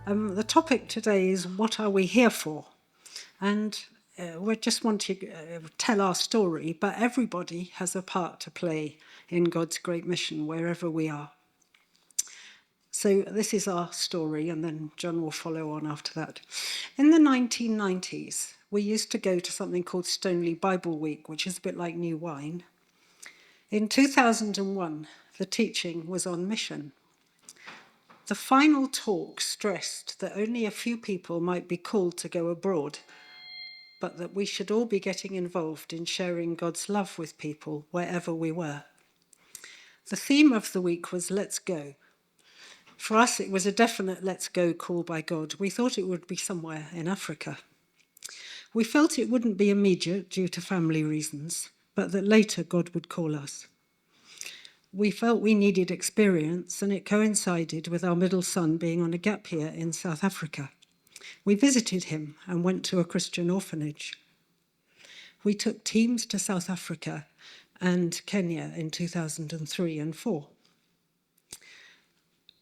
The topic today is what are we here for? And we just want to tell our story, but everybody has a part to play in God's great mission wherever we are. So this is our story, and then John will follow on after that. In the 1990s, we used to go to something called Stoneleigh Bible Week, which is a bit like new wine. In 2001, the teaching was on mission. The final talk stressed that only a few people might be called to go abroad, but that we should all be getting involved in sharing God's love with people wherever we were. The theme of the week was Let's Go. For us, it was a definite let's go call by God. We thought it would be somewhere in Africa. We felt it wouldn't be immediate due to family reasons, but that later God would call us. We felt we needed experience, and it coincided with our middle son being on a gap year in South Africa. We visited him and went to a Christian orphanage. We took teams to South Africa and Kenya in 2003 and 4.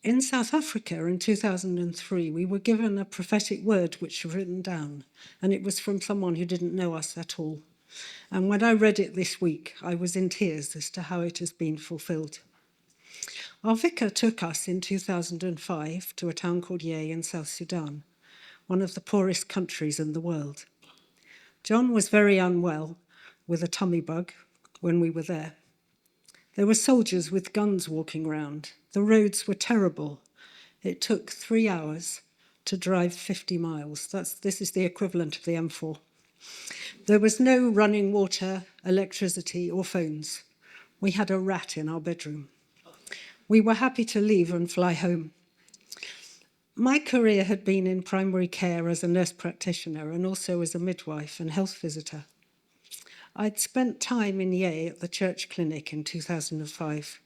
In South Africa in 2003, we were given a prophetic word which was written down, and it was from someone who didn't know us at all. And when I read it this week, I was in tears as to how it has been fulfilled. Our vicar took us in 2005 to a town called Yei in South Sudan, one of the poorest countries in the world. John was very unwell with a tummy bug when we were there. There were soldiers with guns walking around. The roads were terrible. It took 3 hours to drive 50 miles. This is the equivalent of the M4. There was no running water, electricity, or phones. We had a rat in our bedroom. We were happy to leave and fly home. My career had been in primary care as a nurse practitioner and also as a midwife and health visitor. I'd spent time in Yei at the church clinic in 2005.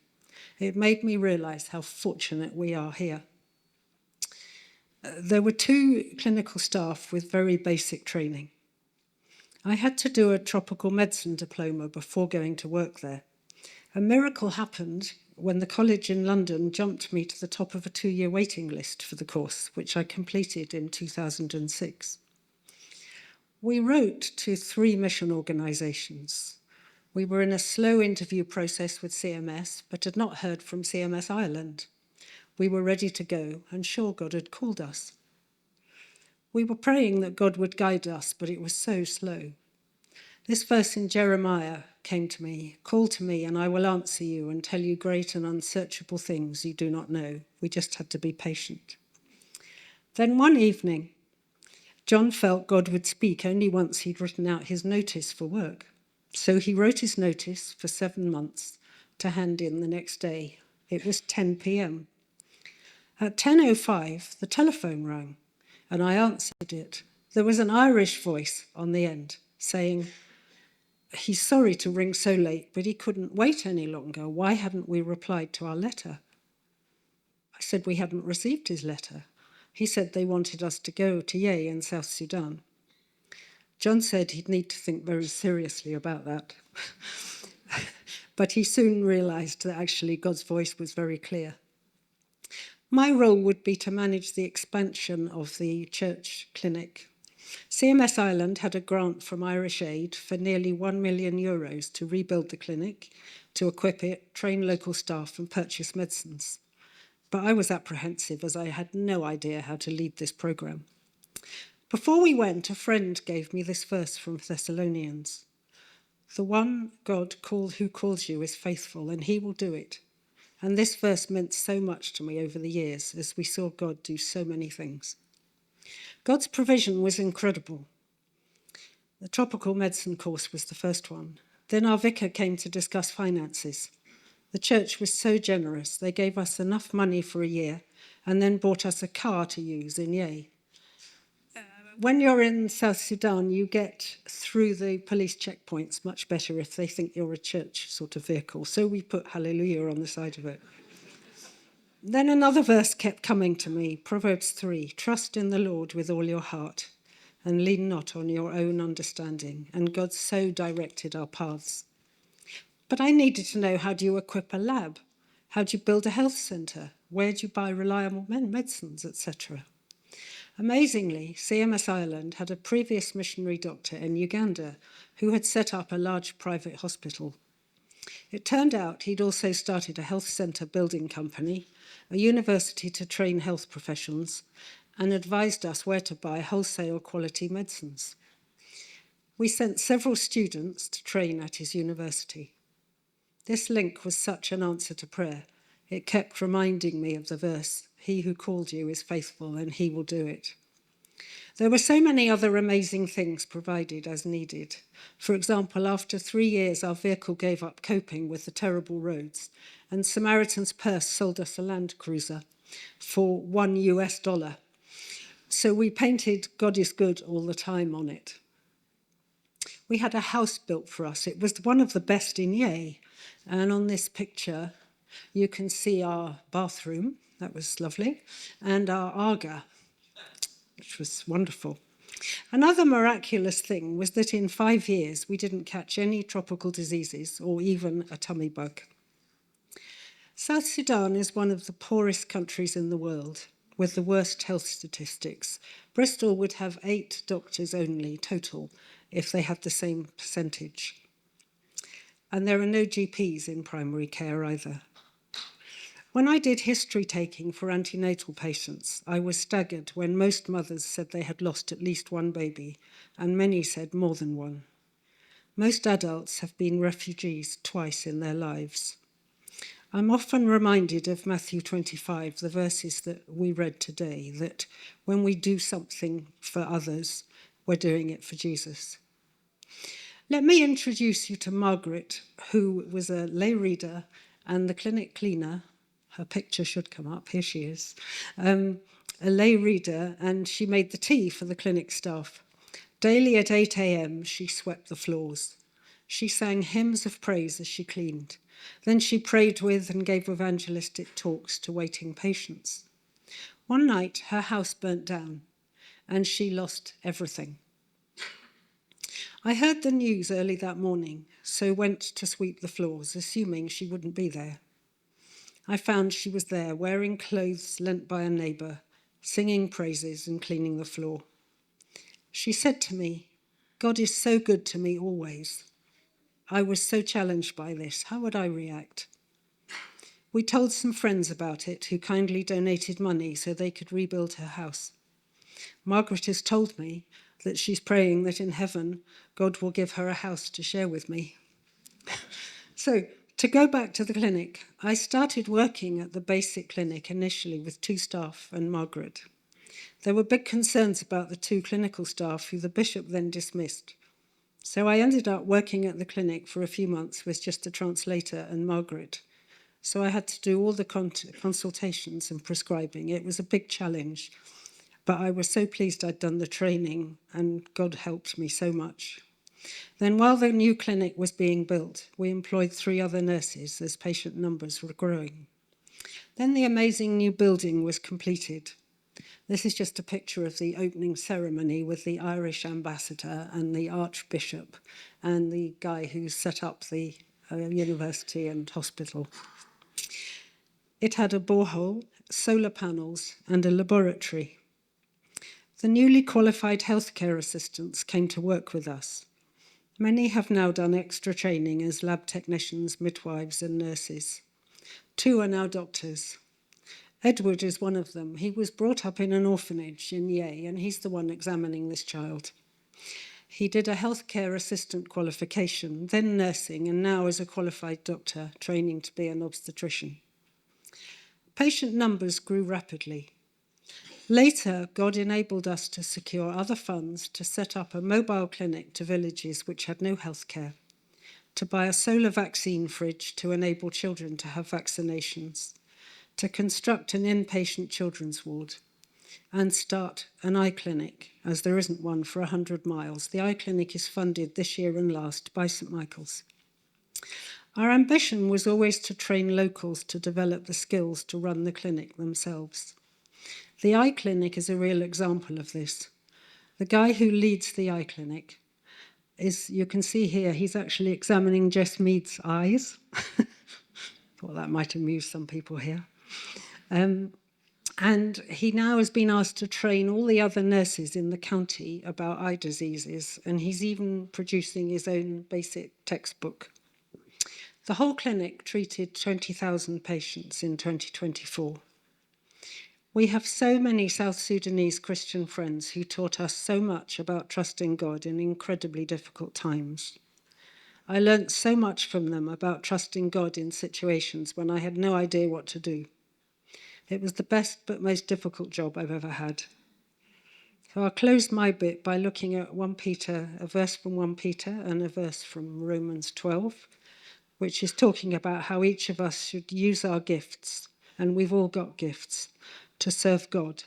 It made me realise how fortunate we are here. There were 2 clinical staff with very basic training. I had to do a tropical medicine diploma before going to work there. A miracle happened when the college in London jumped me to the top of a 2-year waiting list for the course, which I completed in 2006. We wrote to 3 mission organisations. We were in a slow interview process with CMS, but had not heard from CMS Ireland. We were ready to go, and sure God had called us. We were praying that God would guide us, but it was so slow. This verse in Jeremiah came to me, "Call to me, and I will answer you and tell you great and unsearchable things you do not know." We just had to be patient. Then one evening, John felt God would speak only once he'd written out his notice for work. So he wrote his notice for 7 months to hand in the next day. It was 10 p.m. At 10:05, the telephone rang, and I answered it. There was an Irish voice on the end saying, "He's sorry to ring so late, but he couldn't wait any longer. Why hadn't we replied to our letter?" I said we hadn't received his letter. He said they wanted us to go to Yei in South Sudan. John said he'd need to think very seriously about that. But he soon realised that actually God's voice was very clear. My role would be to manage the expansion of the church clinic. CMS Ireland had a grant from Irish Aid for nearly €1 million to rebuild the clinic, to equip it, train local staff and purchase medicines. But I was apprehensive as I had no idea how to lead this programme. Before we went, a friend gave me this verse from Thessalonians. "The one God who calls you is faithful, and he will do it." And this verse meant so much to me over the years as we saw God do so many things. God's provision was incredible. The tropical medicine course was the first one. Then our vicar came to discuss finances. The church was so generous. They gave us enough money for a year and then bought us a car to use in Yei. When you're in South Sudan, you get through the police checkpoints much better if they think you're a church sort of vehicle. So we put hallelujah on the side of it. Then another verse kept coming to me, Proverbs 3, "Trust in the Lord with all your heart and lean not on your own understanding." And God so directed our paths. But I needed to know, how do you equip a lab? How do you build a health centre? Where do you buy reliable medicines, etc.? Amazingly, CMS Ireland had a previous missionary doctor in Uganda who had set up a large private hospital. It turned out he'd also started a health centre building company, a university to train health professionals, and advised us where to buy wholesale quality medicines. We sent several students to train at his university. This link was such an answer to prayer. It kept reminding me of the verse, "He who called you is faithful and he will do it." There were so many other amazing things provided as needed. For example, after 3 years, our vehicle gave up coping with the terrible roads, and Samaritan's Purse sold us a Land Cruiser for $1. So we painted "God is good" all the time on it. We had a house built for us. It was one of the best in Yea. And on this picture, you can see our bathroom. That was lovely. And our Aga, which was wonderful. Another miraculous thing was that in 5 years, we didn't catch any tropical diseases or even a tummy bug. South Sudan is one of the poorest countries in the world, with the worst health statistics. Bristol would have 8 doctors only total if they had the same percentage. And there are no GPs in primary care either. When I did history taking for antenatal patients, I was staggered when most mothers said they had lost at least one baby, and many said more than one. Most adults have been refugees twice in their lives. I'm often reminded of Matthew 25, the verses that we read today, that when we do something for others, we're doing it for Jesus. Let me introduce you to Margaret, who was a lay reader and the clinic cleaner. Her picture should come up, here she is. A lay reader, and she made the tea for the clinic staff. Daily at 8 a.m, she swept the floors. She sang hymns of praise as she cleaned. Then she prayed with and gave evangelistic talks to waiting patients. One night, her house burnt down, and she lost everything. I heard the news early that morning, so went to sweep the floors, assuming she wouldn't be there. I found she was there, wearing clothes lent by a neighbour, singing praises and cleaning the floor. She said to me, "God is so good to me always." I was so challenged by this. How would I react? We told some friends about it who kindly donated money so they could rebuild her house. Margaret has told me that she's praying that in heaven, God will give her a house to share with me. So, to go back to the clinic, I started working at the basic clinic initially with 2 staff and Margaret. There were big concerns about the 2 clinical staff who the bishop then dismissed. So I ended up working at the clinic for a few months with just a translator and Margaret. So I had to do all the consultations and prescribing. It was a big challenge, but I was so pleased I'd done the training and God helped me so much. Then while the new clinic was being built, we employed 3 other nurses as patient numbers were growing. Then the amazing new building was completed. This is just a picture of the opening ceremony with the Irish ambassador and the archbishop and the guy who set up the university and hospital. It had a borehole, solar panels, and a laboratory. The newly qualified healthcare assistants came to work with us. Many have now done extra training as lab technicians, midwives, and nurses. 2 are now doctors. Edward is one of them. He was brought up in an orphanage in Yea, and he's the one examining this child. He did a healthcare assistant qualification, then nursing, and now is a qualified doctor, training to be an obstetrician. Patient numbers grew rapidly. Later, God enabled us to secure other funds to set up a mobile clinic to villages which had no healthcare, to buy a solar vaccine fridge to enable children to have vaccinations, to construct an inpatient children's ward, and start an eye clinic, as there isn't one for 100 miles. The eye clinic is funded this year and last by St Michael's. Our ambition was always to train locals to develop the skills to run the clinic themselves. The eye clinic is a real example of this. The guy who leads the eye clinic is, you can see here, he's actually examining Jess Mead's eyes. Thought that might amuse some people here. And he now has been asked to train all the other nurses in the county about eye diseases, and he's even producing his own basic textbook. The whole clinic treated 20,000 patients in 2024. We have so many South Sudanese Christian friends who taught us so much about trusting God in incredibly difficult times. I learnt so much from them about trusting God in situations when I had no idea what to do. It was the best but most difficult job I've ever had. So I'll close my bit by looking at 1 Peter, a verse from 1 Peter and a verse from Romans 12, which is talking about how each of us should use our gifts, and we've all got gifts, to serve God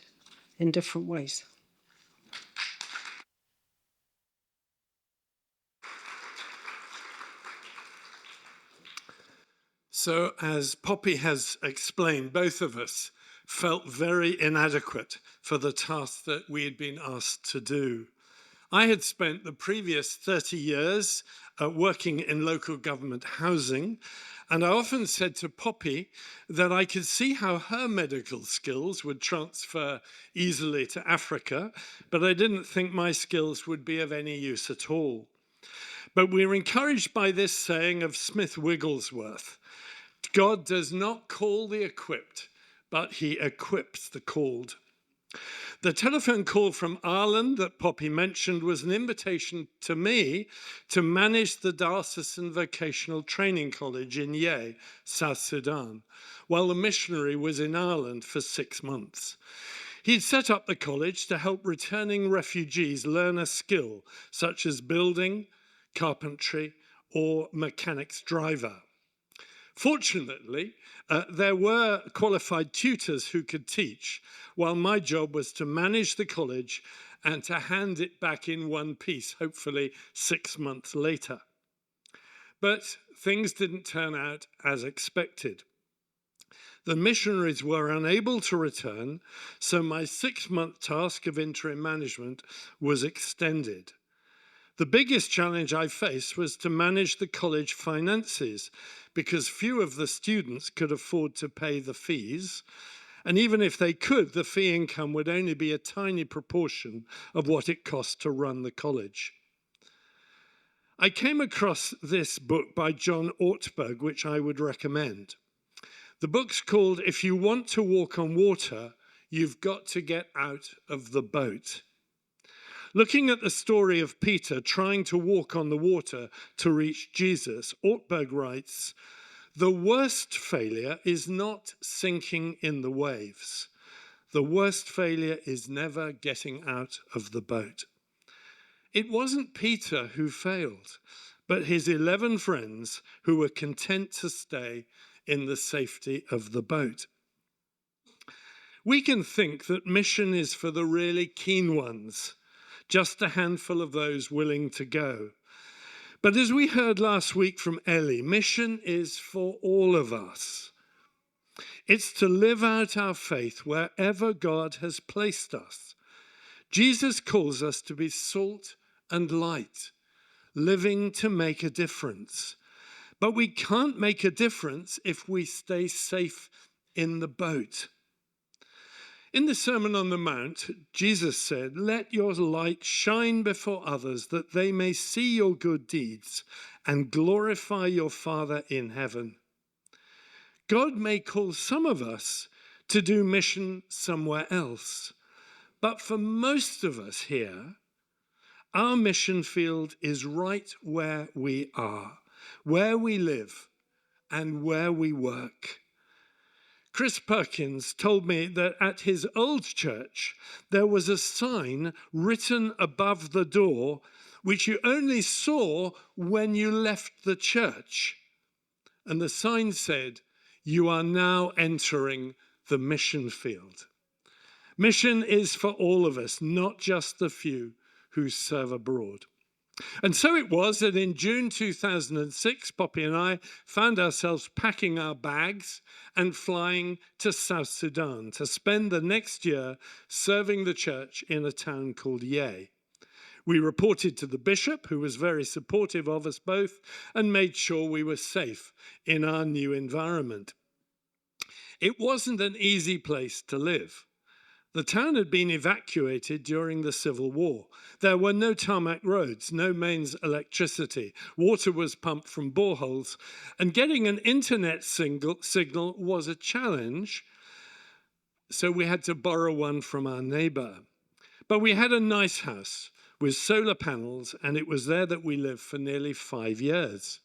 in different ways. So, as Poppy has explained, both of us felt very inadequate for the task that we had been asked to do. I had spent the previous 30 years working in local government housing, and I often said to Poppy that I could see how her medical skills would transfer easily to Africa, but I didn't think my skills would be of any use at all. But we were encouraged by this saying of Smith Wigglesworth: God does not call the equipped, but he equips the called. The telephone call from Ireland that Poppy mentioned was an invitation to me to manage the Diocesan Vocational Training College in Yei, South Sudan, while the missionary was in Ireland for 6 months. He'd set up the college to help returning refugees learn a skill such as building, carpentry, or mechanic's driver. Fortunately, there were qualified tutors who could teach, while my job was to manage the college and to hand it back in one piece, hopefully 6 months later. But things didn't turn out as expected. The missionaries were unable to return, so my 6-month task of interim management was extended. The biggest challenge I faced was to manage the college finances, because few of the students could afford to pay the fees. And even if they could, the fee income would only be a tiny proportion of what it cost to run the college. I came across this book by John Ortberg, which I would recommend. The book's called If You Want to Walk on Water, You've Got to Get Out of the Boat. Looking at the story of Peter trying to walk on the water to reach Jesus, Ortberg writes, "The worst failure is not sinking in the waves. The worst failure is never getting out of the boat." It wasn't Peter who failed, but his 11 friends who were content to stay in the safety of the boat. We can think that mission is for the really keen ones, just a handful of those willing to go. But as we heard last week from Ellie, mission is for all of us. It's to live out our faith wherever God has placed us. Jesus calls us to be salt and light, living to make a difference. But we can't make a difference if we stay safe in the boat. In the Sermon on the Mount, Jesus said, "Let your light shine before others, that they may see your good deeds and glorify your Father in heaven." God may call some of us to do mission somewhere else, but for most of us here, our mission field is right where we are, where we live, and where we work. Chris Perkins told me that at his old church, there was a sign written above the door, which you only saw when you left the church. And the sign said, "You are now entering the mission field." Mission is for all of us, not just the few who serve abroad. And so it was that in June 2006, Poppy and I found ourselves packing our bags and flying to South Sudan to spend the next year serving the church in a town called Yei. We reported to the bishop, who was very supportive of us both, and made sure we were safe in our new environment. It wasn't an easy place to live. The town had been evacuated during the Civil War. There were no tarmac roads, no mains electricity. Water was pumped from boreholes, and getting an internet signal was a challenge, so we had to borrow one from our neighbor. But we had a nice house with solar panels, and it was there that we lived for nearly 5 years.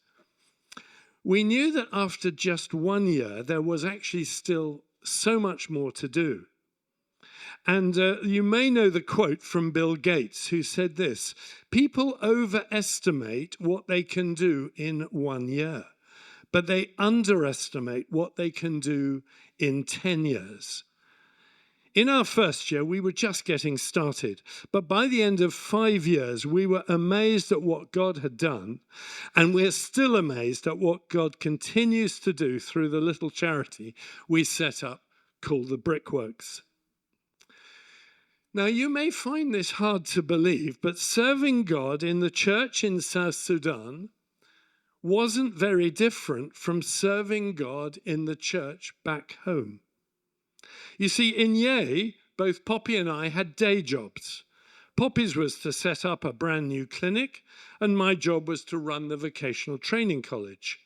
We knew that after just 1 year, there was actually still so much more to do. And you may know the quote from Bill Gates, who said this: "People overestimate what they can do in 1 year, but they underestimate what they can do in 10 years." In our first year, we were just getting started, but by the end of 5 years, we were amazed at what God had done, and we're still amazed at what God continues to do through the little charity we set up called the Brickworks. Now, you may find this hard to believe, but serving God in the church in South Sudan wasn't very different from serving God in the church back home. You see, in Yei, both Poppy and I had day jobs. Poppy's was to set up a brand new clinic, and my job was to run the vocational training college.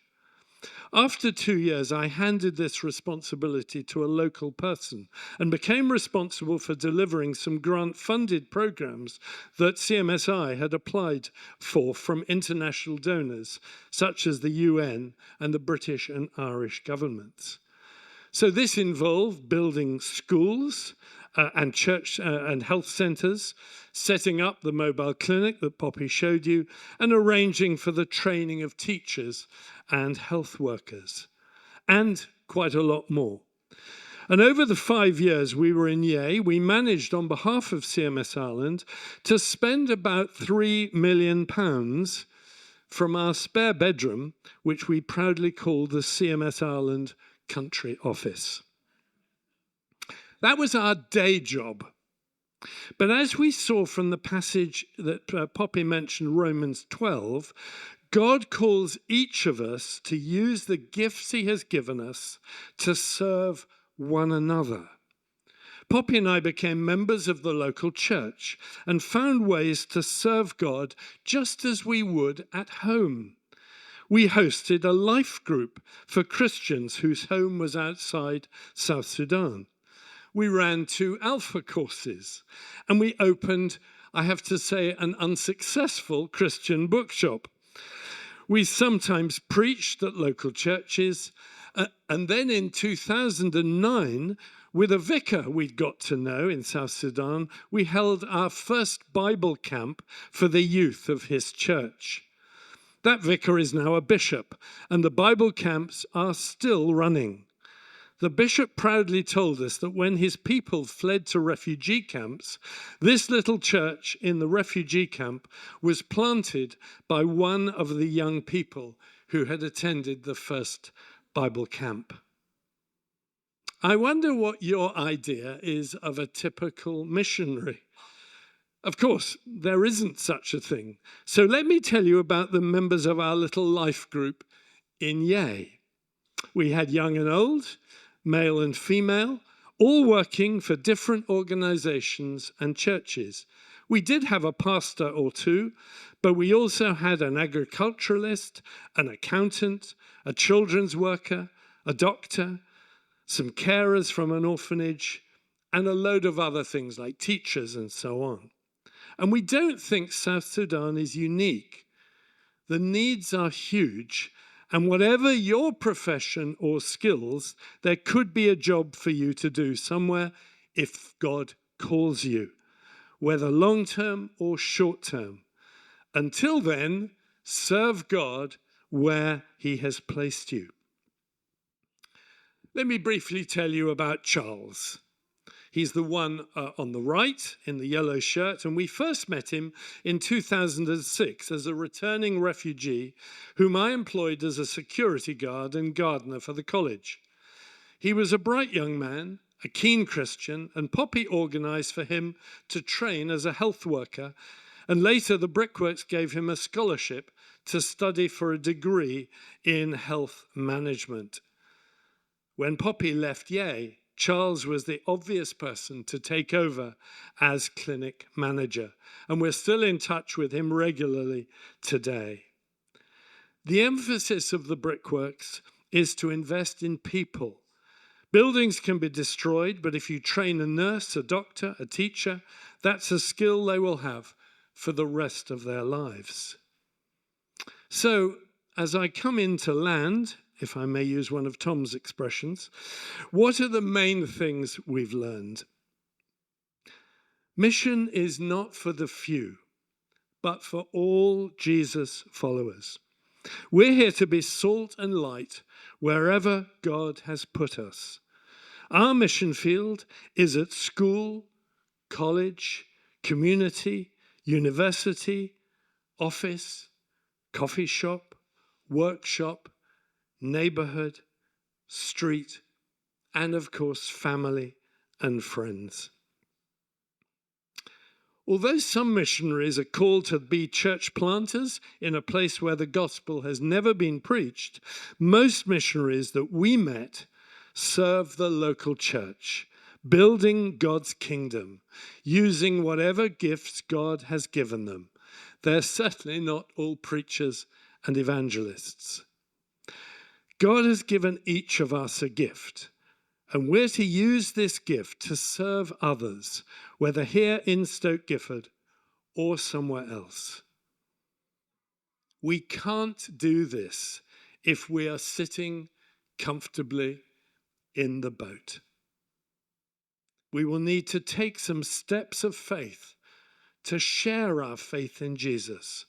After 2 years, I handed this responsibility to a local person and became responsible for delivering some grant-funded programs that CMSI had applied for from international donors, such as the UN and the British and Irish governments. So this involved building schools and church and health centres, setting up the mobile clinic that Poppy showed you, and arranging for the training of teachers and health workers, and quite a lot more. And over the 5 years we were in Yei, we managed on behalf of CMS Ireland to spend about £3 million from our spare bedroom, which we proudly called the CMS Ireland Country Office. That was our day job. But as we saw from the passage that Poppy mentioned, Romans 12, God calls each of us to use the gifts he has given us to serve one another. Poppy and I became members of the local church and found ways to serve God just as we would at home. We hosted a life group for Christians whose home was outside South Sudan. We ran 2 Alpha courses, and we opened, I have to say, an unsuccessful Christian bookshop. We sometimes preached at local churches, and then in 2009, with a vicar we'd got to know in South Sudan, we held our first Bible camp for the youth of his church. That vicar is now a bishop, and the Bible camps are still running. The bishop proudly told us that when his people fled to refugee camps, this little church in the refugee camp was planted by one of the young people who had attended the first Bible camp. I wonder what your idea is of a typical missionary. Of course, there isn't such a thing. So let me tell you about the members of our little life group in Yei. We had young and old, male and female, all working for different organizations and churches. We did have a pastor or two, but we also had an agriculturalist, an accountant, a children's worker, a doctor, some carers from an orphanage, and a load of other things like teachers and so on. And we don't think South Sudan is unique. The needs are huge, and whatever your profession or skills, there could be a job for you to do somewhere if God calls you, whether long-term or short-term. Until then, serve God where he has placed you. Let me briefly tell you about Charles. He's the one on the right in the yellow shirt, and we first met him in 2006 as a returning refugee whom I employed as a security guard and gardener for the college. He was a bright young man, a keen Christian, and Poppy organised for him to train as a health worker, and later the Brickworks gave him a scholarship to study for a degree in health management. When Poppy left Yay, Charles was the obvious person to take over as clinic manager, and we're still in touch with him regularly today. The emphasis of the Brickworks is to invest in people. Buildings can be destroyed, but if you train a nurse, a doctor, a teacher, that's a skill they will have for the rest of their lives. So, as I come into land, if I may use one of Tom's expressions, what are the main things we've learned? Mission is not for the few, but for all Jesus followers. We're here to be salt and light wherever God has put us. Our mission field is at school, college, community, university, office, coffee shop, workshop, neighborhood, street, and of course, family and friends. Although some missionaries are called to be church planters in a place where the gospel has never been preached, most missionaries that we met serve the local church, building God's kingdom, using whatever gifts God has given them. They're certainly not all preachers and evangelists. God has given each of us a gift, and we're to use this gift to serve others, whether here in Stoke Gifford or somewhere else. We can't do this if we are sitting comfortably in the boat. We will need to take some steps of faith to share our faith in Jesus.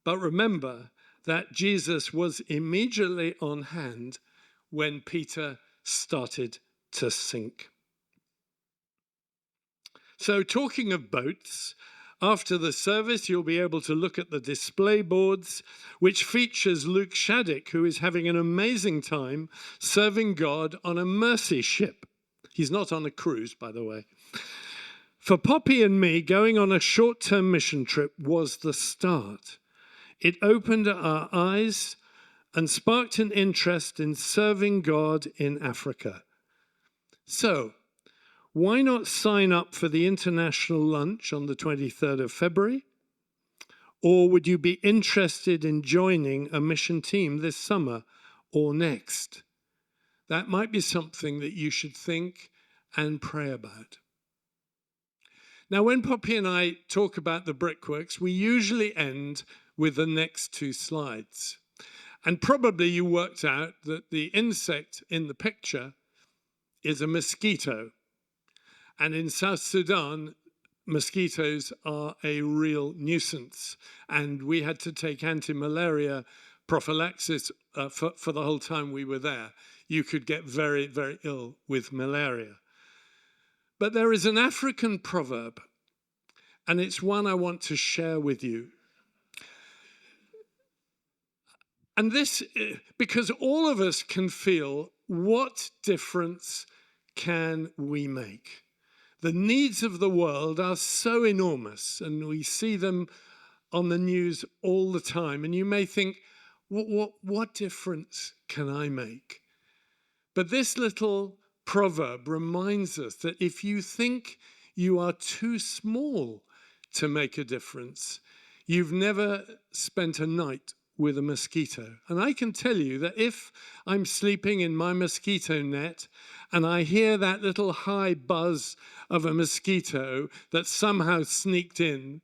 But remember that Jesus was immediately on hand when Peter started to sink. So, talking of boats, after the service, you'll be able to look at the display boards, which features Luke Shaddick, who is having an amazing time serving God on a mercy ship. He's not on a cruise, by the way. For Poppy and me, going on a short-term mission trip was the start. It opened our eyes and sparked an interest in serving God in Africa. So, why not sign up for the international lunch on the 23rd of February? Or would you be interested in joining a mission team this summer or next? That might be something that you should think and pray about. Now, when Poppy and I talk about the Brickworks, we usually end with the next two slides. And probably you worked out that the insect in the picture is a mosquito. And in South Sudan, mosquitoes are a real nuisance. And we had to take anti-malaria prophylaxis for the whole time we were there. You could get very, very ill with malaria. But there is an African proverb, and it's one I want to share with you. And this, because all of us can feel, what difference can we make? The needs of the world are so enormous, and we see them on the news all the time. And you may think, what difference can I make? But this little proverb reminds us that if you think you are too small to make a difference, you've never spent a night with a mosquito. And I can tell you that if I'm sleeping in my mosquito net and I hear that little high buzz of a mosquito that somehow sneaked in,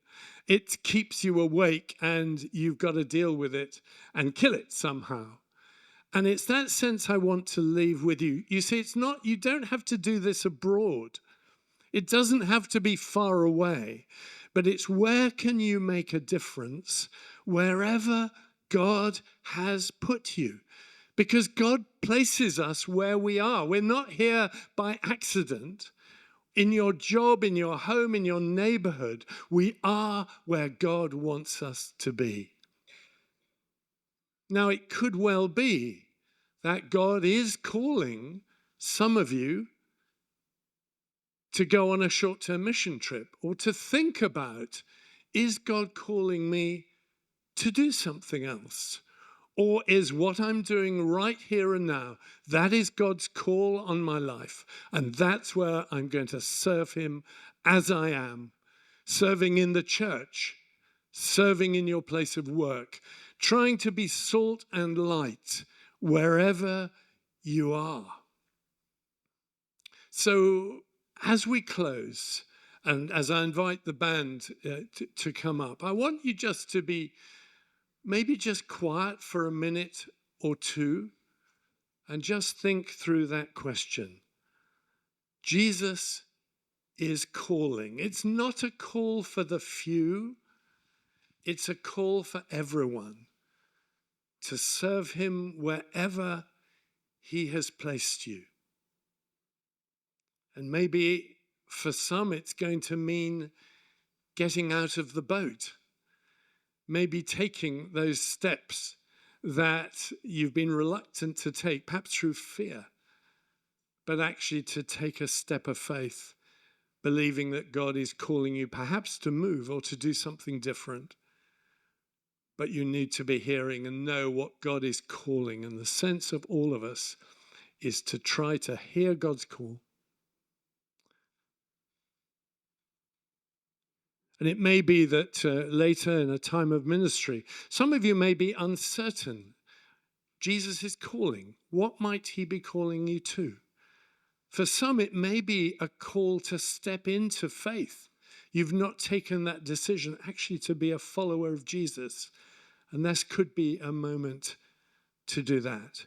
it keeps you awake and you've got to deal with it and kill it somehow. And it's that sense I want to leave with you. You see, it's not, you don't have to do this abroad. It doesn't have to be far away, but it's where can you make a difference wherever God has put you. Because God places us where we are. We're not here by accident. In your job, in your home, in your neighborhood, we are where God wants us to be. Now, it could well be that God is calling some of you to go on a short-term mission trip or to think about, is God calling me to do something else? Or is what I'm doing right here and now, that is God's call on my life, and that's where I'm going to serve him as I am, serving in the church, serving in your place of work, trying to be salt and light wherever you are. So as we close, and as I invite the band to come up, I want you just to be maybe just quiet for a minute or two and just think through that question. Jesus is calling. It's not a call for the few. It's a call for everyone to serve him wherever he has placed you. And maybe for some it's going to mean getting out of the boat. Maybe taking those steps that you've been reluctant to take, perhaps through fear, but actually to take a step of faith, believing that God is calling you perhaps to move or to do something different. But you need to be hearing and know what God is calling. And the sense of all of us is to try to hear God's call. And it may be that later in a time of ministry, some of you may be uncertain. Jesus is calling. What might he be calling you to? For some, it may be a call to step into faith. You've not taken that decision actually to be a follower of Jesus. And this could be a moment to do that.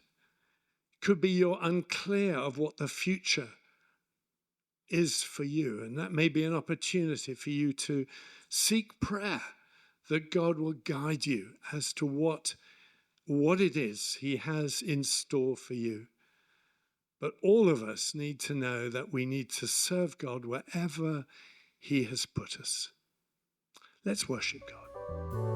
Could be you're unclear of what the future is for you. And that may be an opportunity for you to seek prayer that God will guide you as to what it is he has in store for you. But all of us need to know that we need to serve God wherever he has put us. Let's worship God.